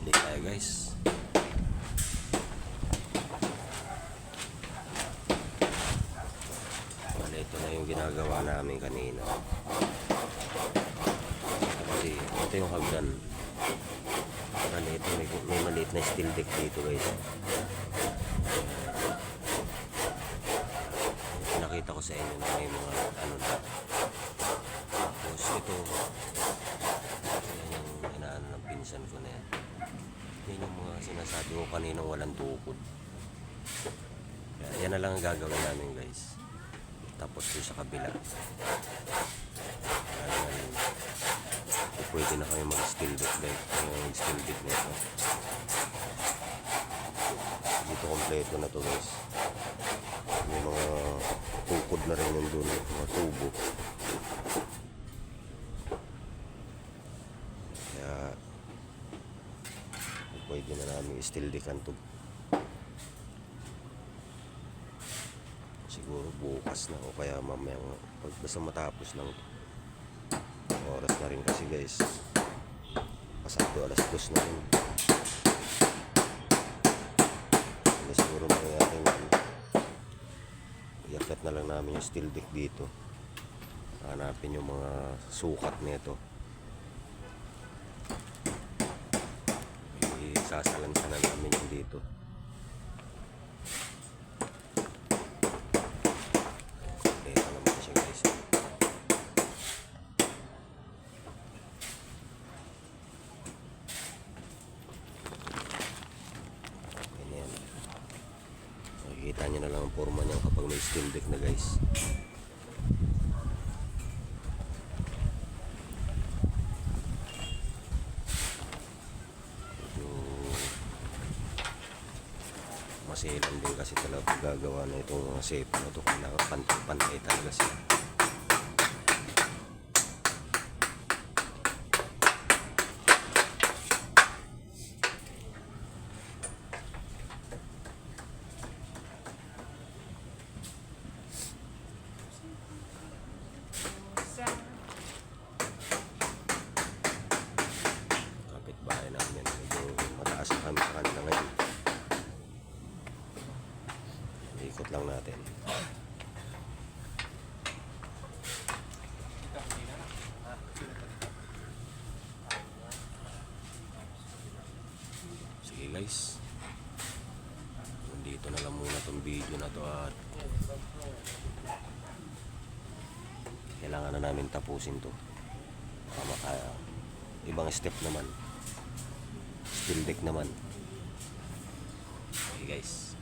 Update tayo guys. Bale, ito na yung ginagawa namin kanina. Kasi ito yung hagdan. Bale, ito may maliit na steel deck dito guys. Nakita ko sa inyo na may mga ano na. Tapos ito, yan yung inaano ng pinsan ko na yan. Yan yung mga sinasabi ko kaninang walang tukod. Yan na lang ang gagawin namin guys. Tapos yung sa kabila, pwede na kayo mag steel deck guys. Yung steel deck na ito dito kompleto na to guys. May mga tukod na rin yung doon, mga tubo. Kaya pwede na namin steel deckan to. Siguro bukas na o kaya mamaya basta matapos lang. Oras na rin kasi guys, pasado 2:00 na rin. Kaya siguro mangyayari naman, iakyat na lang namin yung steel deck dito. Hanapin yung mga sukat nito. Sasalansan na namin yung dito. Ito naman siya guys. Ganyan. Makikita nyo na lang ang forma niya kapag may steel deck na guys. Maselan din kasi talaga gagawa na itong mga safe na ito. Kailangan pantay-pantay talaga sila. Kapitbahay namin, medyo mataas na kami sa kanila ngayon. Ikot lang natin. Sige guys, nandito na lang muna tong video na to at kailangan na namin tapusin to. Kaya ibang step naman, steel deck naman. Okay guys.